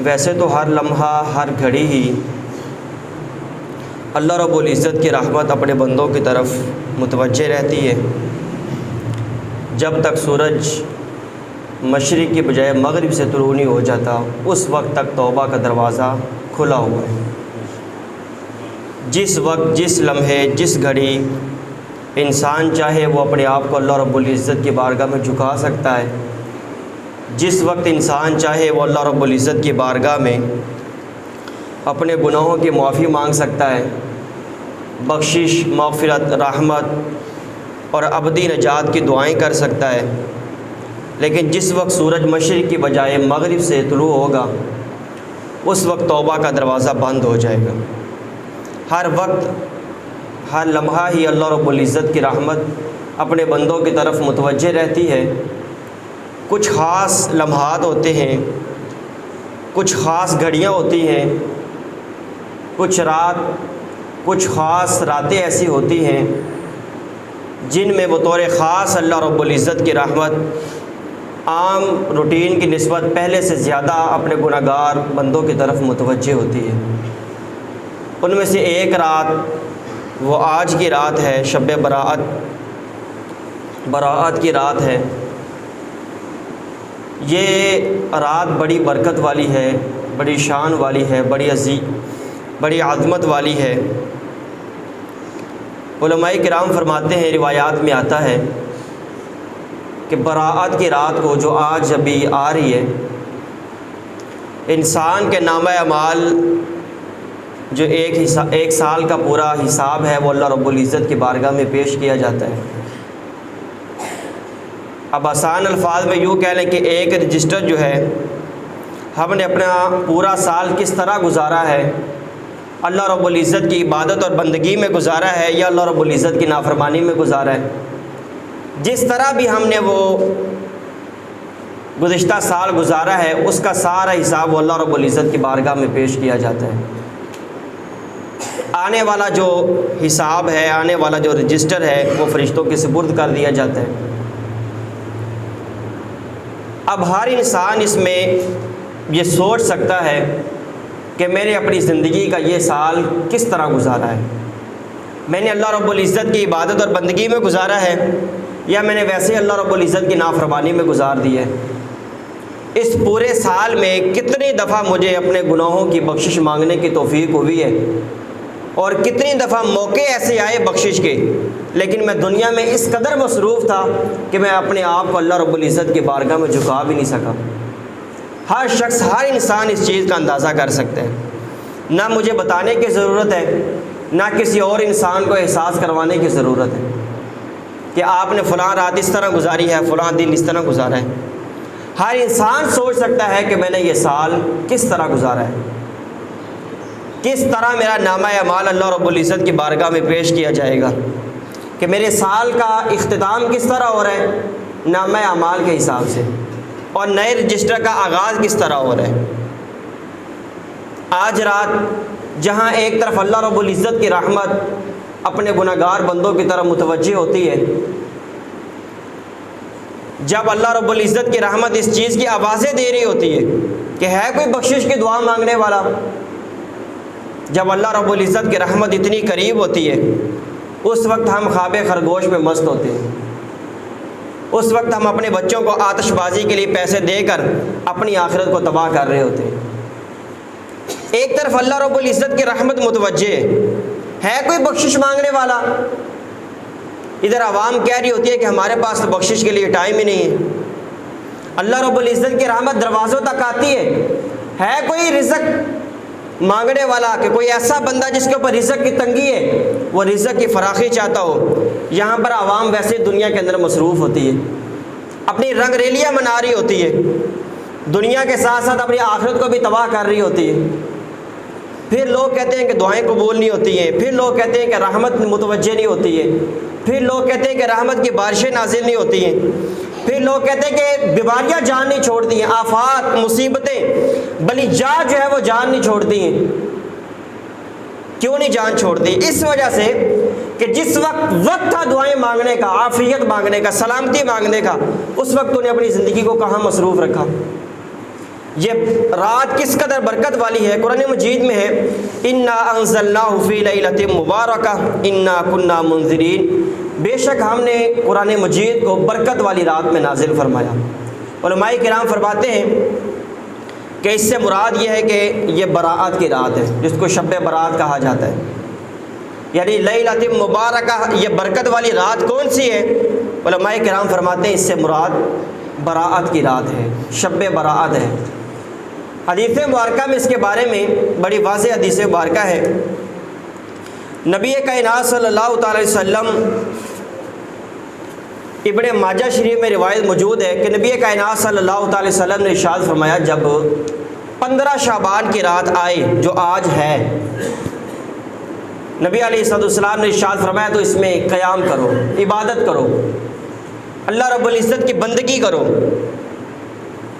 ویسے تو ہر لمحہ ہر گھڑی ہی اللہ رب العزت کی رحمت اپنے بندوں کی طرف متوجہ رہتی ہے۔ جب تک سورج مشرق کی بجائے مغرب سے طلوع نہیں ہو جاتا اس وقت تک توبہ کا دروازہ کھلا ہوا ہے۔ جس وقت، جس لمحے، جس گھڑی انسان چاہے وہ اپنے آپ کو اللہ رب العزت کی بارگاہ میں جھکا سکتا ہے۔ جس وقت انسان چاہے وہ اللہ رب العزت کی بارگاہ میں اپنے گناہوں کی معافی مانگ سکتا ہے، بخشش، مغفرت، رحمت اور ابدی نجات کی دعائیں کر سکتا ہے۔ لیکن جس وقت سورج مشرق کی بجائے مغرب سے طلوع ہوگا اس وقت توبہ کا دروازہ بند ہو جائے گا۔ ہر وقت، ہر لمحہ ہی اللہ رب العزت کی رحمت اپنے بندوں کی طرف متوجہ رہتی ہے۔ کچھ خاص لمحات ہوتے ہیں، کچھ خاص گھڑیاں ہوتی ہیں، کچھ خاص راتیں ایسی ہوتی ہیں جن میں بطور خاص اللہ رب العزت کی رحمت عام روٹین کی نسبت پہلے سے زیادہ اپنے گناہ گار بندوں کی طرف متوجہ ہوتی ہے۔ ان میں سے ایک رات وہ آج کی رات ہے، شب براءت کی رات ہے۔ یہ رات بڑی برکت والی ہے، بڑی شان والی ہے، بڑی عظمت والی ہے۔ علماء کرام فرماتے ہیں، روایات میں آتا ہے کہ براءت کی رات کو جو آج ابھی آ رہی ہے، انسان کے نامہ اعمال جو ایک سال کا پورا حساب ہے وہ اللہ رب العزت کی بارگاہ میں پیش کیا جاتا ہے۔ اب آسان الفاظ میں یوں کہہ لیں کہ ایک رجسٹر جو ہے، ہم نے اپنا پورا سال کس طرح گزارا ہے، اللہ رب العزت کی عبادت اور بندگی میں گزارا ہے یا اللہ رب العزت کی نافرمانی میں گزارا ہے، جس طرح بھی ہم نے وہ گزشتہ سال گزارا ہے اس کا سارا حساب وہ اللہ رب العزت کی بارگاہ میں پیش کیا جاتا ہے۔ آنے والا جو حساب ہے، آنے والا جو رجسٹر ہے وہ فرشتوں کے سپرد کر دیا جاتا ہے۔ اب ہر انسان اس میں یہ سوچ سکتا ہے کہ میں نے اپنی زندگی کا یہ سال کس طرح گزارا ہے، میں نے اللہ رب العزت کی عبادت اور بندگی میں گزارا ہے یا میں نے ویسے اللہ رب العزت کی نافرمانی میں گزار دی ہے۔ اس پورے سال میں کتنی دفعہ مجھے اپنے گناہوں کی بخشش مانگنے کی توفیق ہوئی ہے اور کتنی دفعہ موقع ایسے آئے بخشش کے، لیکن میں دنیا میں اس قدر مصروف تھا کہ میں اپنے آپ کو اللہ رب العزت کی بارگاہ میں جھکا بھی نہیں سکا۔ ہر شخص، ہر انسان اس چیز کا اندازہ کر سکتا ہے، نہ مجھے بتانے کی ضرورت ہے، نہ کسی اور انسان کو احساس کروانے کی ضرورت ہے کہ آپ نے فلاں رات اس طرح گزاری ہے، فلاں دن اس طرح گزارا ہے۔ ہر انسان سوچ سکتا ہے کہ میں نے یہ سال کس طرح گزارا ہے، کس طرح میرا نامہ اعمال اللہ رب العزت کی بارگاہ میں پیش کیا جائے گا، کہ میرے سال کا اختتام کس طرح ہو رہا ہے نامہ اعمال کے حساب سے، اور نئے رجسٹر کا آغاز کس طرح ہو رہا ہے۔ آج رات جہاں ایک طرف اللہ رب العزت کی رحمت اپنے گناہ گار بندوں کی طرف متوجہ ہوتی ہے، جب اللہ رب العزت کی رحمت اس چیز کی آوازیں دے رہی ہوتی ہے کہ ہے کوئی بخشش کی دعا مانگنے والا، جب اللہ رب العزت کی رحمت اتنی قریب ہوتی ہے، اس وقت ہم خواب خرگوش میں مست ہوتے ہیں۔ اس وقت ہم اپنے بچوں کو آتش بازی کے لیے پیسے دے کر اپنی آخرت کو تباہ کر رہے ہوتے ہیں۔ ایک طرف اللہ رب العزت کی رحمت متوجہ ہے کوئی بخشش مانگنے والا، ادھر عوام کہہ رہی ہوتی ہے کہ ہمارے پاس تو بخشش کے لیے ٹائم ہی نہیں ہے۔ اللہ رب العزت کی رحمت دروازوں تک آتی ہے کوئی رزق مانگنے والا، کہ کوئی ایسا بندہ جس کے اوپر رزق کی تنگی ہے، وہ رزق کی فراخی چاہتا ہو۔ یہاں پر عوام ویسے دنیا کے اندر مصروف ہوتی ہے، اپنی رنگ ریلیاں منا رہی ہوتی ہے، دنیا کے ساتھ ساتھ اپنی آخرت کو بھی تباہ کر رہی ہوتی ہے۔ پھر لوگ کہتے ہیں کہ دعائیں قبول نہیں ہوتی ہیں، پھر لوگ کہتے ہیں کہ رحمت متوجہ نہیں ہوتی ہے، پھر لوگ کہتے ہیں کہ رحمت کی بارشیں نازل نہیں ہوتی ہیں، پھر لوگ کہتے ہیں کہ بیماریاں جان نہیں چھوڑتی ہیں، آفات، مصیبتیں، بلیجات جو ہے وہ جان نہیں چھوڑتی ہیں۔ کیوں نہیں جان چھوڑتی؟ اس وجہ سے کہ جس وقت تھا دعائیں مانگنے کا، عافیت مانگنے کا، سلامتی مانگنے کا، اس وقت تو نے اپنی زندگی کو کہاں مصروف رکھا؟ یہ رات کس قدر برکت والی ہے، قرآن مجید میں ہے انا انزلناہ فی لیلۃ مبارکہ انا کنا منذرین، بے شک ہم نے قرآن مجید کو برکت والی رات میں نازل فرمایا۔ علماء کرام فرماتے ہیں کہ اس سے مراد یہ ہے کہ یہ براءت کی رات ہے، جس کو شب برات کہا جاتا ہے، یعنی لیلۃ مبارکہ، یہ برکت والی رات کون سی ہے؟ علماء کرام فرماتے ہیں اس سے مراد براءت کی رات ہے، شب براءت ہے۔ حدیث مبارکہ میں اس کے بارے میں بڑی واضح حدیث مبارکہ ہے، نبی کائنات صلی اللہ تعالی وسلم، ابن ماجہ شریف میں روایت موجود ہے کہ نبی کائنات صلی اللہ تعالی وسلم نے ارشاد فرمایا جب 15 شعبان کی رات آئے جو آج ہے، نبی علیہ السلام نے ارشاد فرمایا تو اس میں قیام کرو، عبادت کرو، اللہ رب العزت کی بندگی کرو۔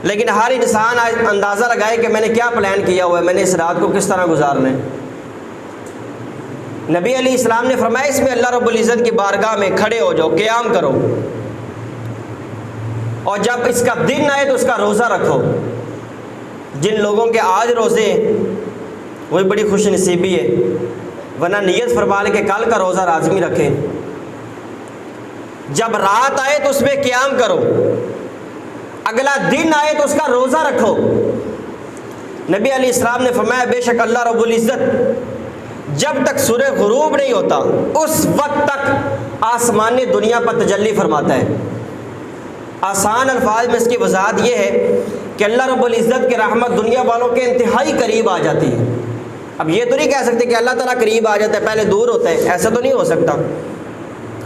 لیکن ہر انسان آج اندازہ لگائے کہ میں نے کیا پلان کیا ہوا ہے، میں نے اس رات کو کس طرح گزارنا ہے۔ نبی علیہ السلام نے فرمایا اس میں اللہ رب العزت کی بارگاہ میں کھڑے ہو جاؤ، قیام کرو، اور جب اس کا دن آئے تو اس کا روزہ رکھو۔ جن لوگوں کے آج روزے ہیں وہی بڑی خوش نصیبی ہے، ورنہ نیت فرما لے کہ کل کا روزہ لازمی رکھیں۔ جب رات آئے تو اس میں قیام کرو، اگلا دن آئے تو اس کا روزہ رکھو۔ نبی علیہ السلام نے فرمایا بے شک اللہ رب العزت جب تک سورج غروب نہیں ہوتا اس وقت تک آسمان دنیا پر تجلی فرماتا ہے۔ آسان الفاظ میں اس کی وضاحت یہ ہے کہ اللہ رب العزت کی رحمت دنیا والوں کے انتہائی قریب آ جاتی ہے۔ اب یہ تو نہیں کہہ سکتے کہ اللہ تعالیٰ قریب آ جاتا ہے پہلے دور ہوتا ہے، ایسا تو نہیں ہو سکتا۔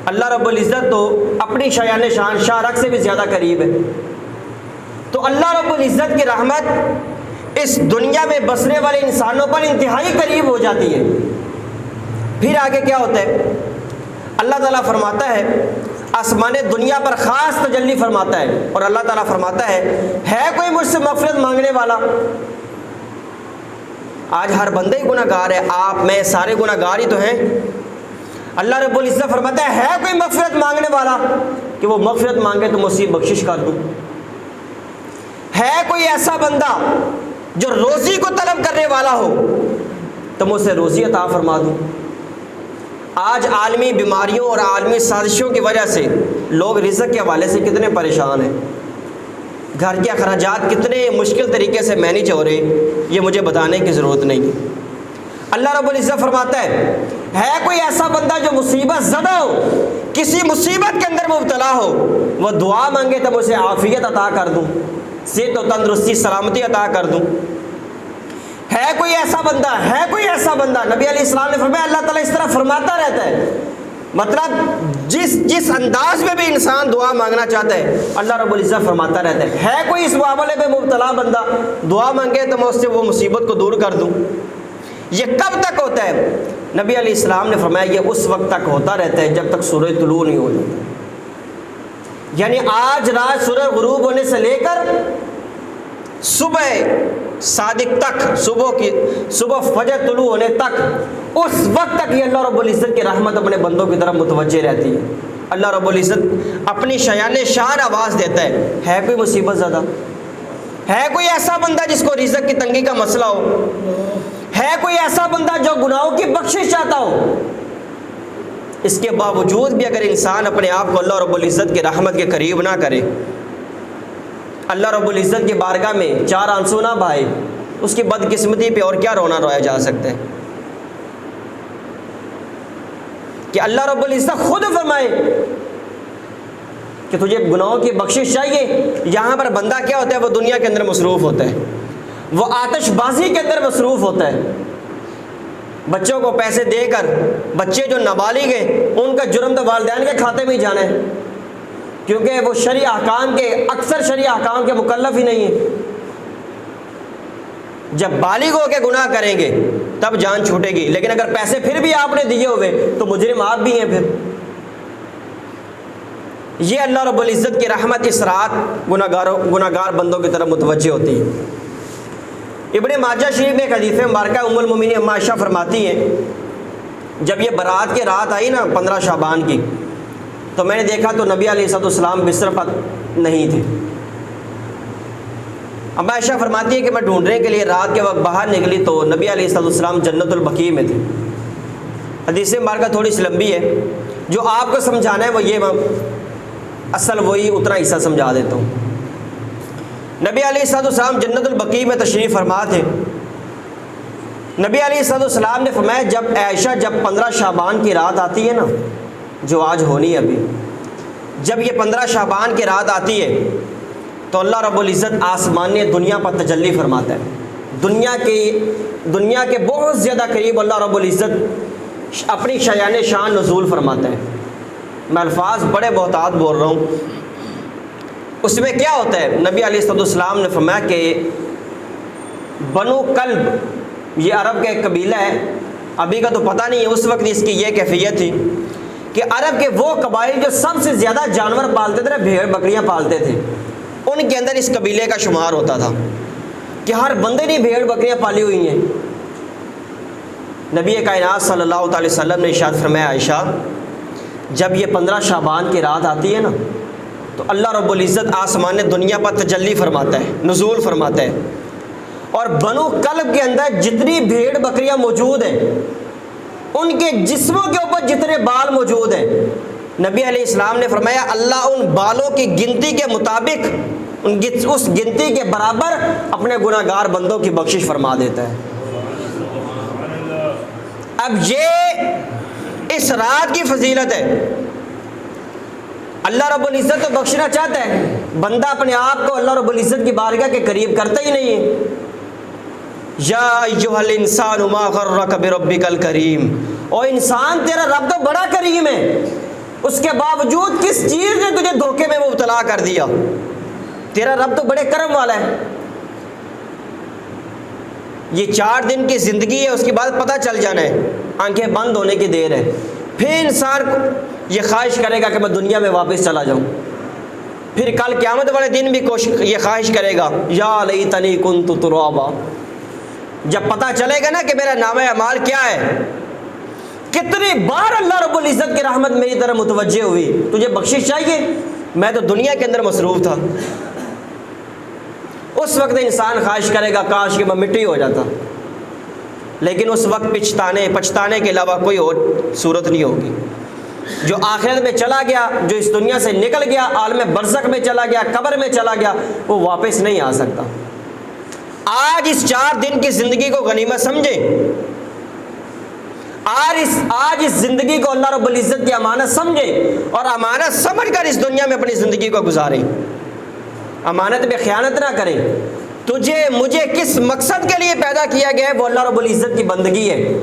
اللہ رب العزت تو اپنی شایان شان شارک سے بھی زیادہ قریب ہے۔ تو اللہ رب العزت کی رحمت اس دنیا میں بسنے والے انسانوں پر انتہائی قریب ہو جاتی ہے۔ پھر آگے کیا ہوتا ہے؟ اللہ تعالیٰ فرماتا ہے آسمان دنیا پر خاص تجلی فرماتا ہے، اور اللہ تعالیٰ فرماتا ہے کوئی مجھ سے مغفرت مانگنے والا؟ آج ہر بندہ ہی گناہ گار ہے، آپ میں سارے گناہ گار ہی تو ہیں۔ اللہ رب العزت فرماتا ہے کوئی مغفرت مانگنے والا کہ وہ مغفرت مانگے تو میں اسے بخشش کر دوں؟ ہے کوئی ایسا بندہ جو روزی کو طلب کرنے والا ہو تو میں اسے روزی عطا فرما دوں؟ آج عالمی بیماریوں اور عالمی سازشوں کی وجہ سے لوگ رزق کے حوالے سے کتنے پریشان ہیں، گھر کے اخراجات کتنے مشکل طریقے سے مینیج ہو رہے، یہ مجھے بتانے کی ضرورت نہیں۔ اللہ رب العزت فرماتا ہے کوئی ایسا بندہ جو مصیبت زدہ ہو، کسی مصیبت کے اندر مبتلا ہو، وہ دعا مانگے تو میں اسے عافیت عطا کر دوں، صحت و تندرستی سلامتی عطا کر دوں؟ ہے کوئی ایسا بندہ، ہے کوئی ایسا بندہ؟ نبی علیہ السلام نے فرمایا اللہ تعالیٰ اس طرح فرماتا رہتا ہے، مطلب جس انداز میں بھی انسان دعا مانگنا چاہتا ہے اللہ رب العزت فرماتا رہتا ہے کوئی اس معاملے میں مبتلا بندہ دعا مانگے تو میں اس سے وہ مصیبت کو دور کر دوں۔ یہ کب تک ہوتا ہے؟ نبی علیہ السلام نے فرمایا یہ اس وقت تک ہوتا رہتا ہے جب تک سورج طلوع نہیں ہو جاتا، یعنی آج رات سورج غروب ہونے سے لے کر صبح صادق تک، صبح فجر طلوع ہونے تک، اس وقت تک یہ اللہ رب العزت کی رحمت اپنے بندوں کی طرف متوجہ رہتی ہے۔ اللہ رب العزت اپنی شایان شان آواز دیتا ہے کوئی مصیبت زدہ؟ ہے کوئی ایسا بندہ جس کو رزق کی تنگی کا مسئلہ ہو؟ ہے کوئی ایسا بندہ جو گناہوں کی بخشش چاہتا ہو؟ اس کے باوجود بھی اگر انسان اپنے آپ کو اللہ رب العزت کی رحمت کے قریب نہ کرے، اللہ رب العزت کی بارگاہ میں چار آنسو نہ بہائے، اس کی بدقسمتی پہ اور کیا رونا رویا جا سکتا ہے؟ کہ اللہ رب العزت خود فرمائے کہ تجھے گناہوں کی بخشش چاہیے، یہاں پر بندہ کیا ہوتا ہے؟ وہ دنیا کے اندر مصروف ہوتا ہے، وہ آتش بازی کے اندر مصروف ہوتا ہے، بچوں کو پیسے دے کر بچے جو نابالغ ہیں ان کا جرم تو والدین کے کھاتے میں ہی جانا ہے، کیونکہ وہ شرعی احکام کے اکثر شرعی احکام کے مکلف ہی نہیں ہیں۔ جب بالغ ہو کے گناہ کریں گے تب جان چھوٹے گی، لیکن اگر پیسے پھر بھی آپ نے دیے ہوئے تو مجرم آپ بھی ہیں۔ پھر یہ اللہ رب العزت کی رحمت اس رات گناہگار بندوں کی طرف متوجہ ہوتی ہے۔ ابن ماجہ شریف میں ایک حدیث مبارکہ ام المؤمنین ام عائشہ فرماتی ہیں جب یہ برات کی رات آئی نا 15 شعبان کی، تو میں نے دیکھا تو نبی علیہ السلام بستر پر نہیں تھے۔ اب عائشہ فرماتی ہے کہ میں ڈھونڈنے کے لیے رات کے وقت باہر نکلی تو نبی علیہ السلام جنت البقیع میں تھے۔ حدیث مبارکہ تھوڑی سی لمبی ہے، جو آپ کو سمجھانا ہے وہ یہ، میں اصل وہی اتنا حصہ سمجھا دیتا ہوں۔ نبی علیہ السلام جنت البقیع میں تشریف فرما تھے۔ نبی علیہ السلام نے فرمایا جب عائشہ جب 15 شعبان کی رات آتی ہے نا، جو آج ہونی ہے ابھی، جب یہ 15 شعبان کی رات آتی ہے تو اللہ رب العزت آسمان دنیا پر تجلی فرماتا ہے۔ دنیا کے بہت زیادہ قریب اللہ رب العزت اپنی شایان شان نزول فرماتا ہے۔ میں الفاظ بڑے بہتات بول رہا ہوں۔ اس میں کیا ہوتا ہے؟ نبی علیہ السلام نے فرمایا کہ بنو کلب، یہ عرب کا ایک قبیلہ ہے، ابھی کا تو پتہ نہیں ہے، اس وقت اس کی یہ کیفیت تھی کہ عرب کے وہ قبائل جو سب سے زیادہ جانور پالتے تھے، بھیڑ بکریاں پالتے تھے، ان کے اندر اس قبیلے کا شمار ہوتا تھا کہ ہر بندے نے بھیڑ بکریاں پالی ہوئی ہیں۔ نبی کائنات صلی اللہ علیہ وسلم نے ارشاد فرمایا عائشہ جب یہ 15 شعبان کی رات آتی ہے نا تو اللہ رب العزت آسمان دنیا پر تجلی فرماتا ہے، نزول فرماتا ہے، اور بنو کلب کے اندر جتنی بھیڑ بکریاں موجود ہیں ان کے جسموں کے اوپر جتنے بال موجود ہیں، نبی علیہ السلام نے فرمایا اللہ ان بالوں کی گنتی کے مطابق اس گنتی کے برابر اپنے گناہ گار بندوں کی بخشش فرما دیتا ہے۔ اب یہ اس رات کی فضیلت ہے۔ اللہ رب العزت تو بخشنا چاہتا ہے، بندہ اپنے آپ کو اللہ رب العزت کی بارگاہ کے قریب کرتا ہی نہیں ہے۔ یا ایھا الانسان ما غرک بربک الکریم، او انسان تیرا رب تو بڑا کریم ہے، اس کے باوجود کس چیز نے تجھے دھوکے میں مبتلا کر دیا؟ تیرا رب تو بڑے کرم والا ہے۔ یہ 4 دن کی زندگی ہے، اس کے بعد پتہ چل جانا ہے، آنکھیں بند ہونے کی دیر ہے، پھر انسان یہ خواہش کرے گا کہ میں دنیا میں واپس چلا جاؤں، پھر کل قیامت والے دن بھی یہ خواہش کرے گا یا لیتنی کنت ترابا۔ جب پتہ چلے گا نا کہ میرا نامہ اعمال کیا ہے، کتنی بار اللہ رب العزت کی رحمت میری طرف متوجہ ہوئی، تجھے بخشش چاہیے، میں تو دنیا کے اندر مصروف تھا، اس وقت انسان خواہش کرے گا کاش کہ میں مٹی ہو جاتا، لیکن اس وقت پچھتانے کے علاوہ کوئی اور صورت نہیں ہوگی۔ جو آخرت میں چلا گیا، جو اس دنیا سے نکل گیا، عالم برزخ میں چلا گیا، قبر میں چلا گیا، وہ واپس نہیں آ سکتا۔ آج اس 4 دن کی زندگی کو غنیمت سمجھیں، آج اس زندگی کو اللہ رب العزت کی امانت سمجھیں اور امانت سمجھ کر اس دنیا میں اپنی زندگی کو گزاریں، امانت میں خیانت نہ کریں۔ تجھے مجھے کس مقصد کے لیے پیدا کیا گیا ہے؟ وہ اللہ رب العزت کی بندگی ہے۔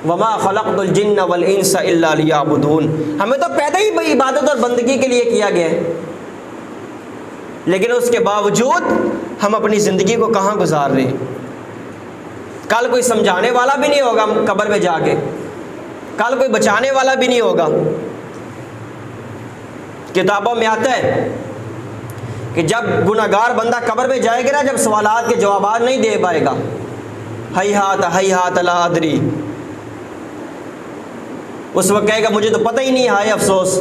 وما خلقت الجن والانس الا لیعبدون، ہمیں تو پیدا ہی عبادت اور بندگی کے لیے کیا گیا ہے، لیکن اس کے باوجود ہم اپنی زندگی کو کہاں گزار رہے ہیں؟ کل کوئی سمجھانے والا بھی نہیں ہوگا قبر میں جا کے، کل کوئی بچانے والا بھی نہیں ہوگا۔ کتابوں میں آتا ہے کہ جب گناہگار بندہ قبر میں جائے گا نا، جب سوالات کے جوابات نہیں دے پائے گا، ہیہات لا ادری، اس وقت کہے گا مجھے تو پتہ ہی نہیں، ہائے افسوس۔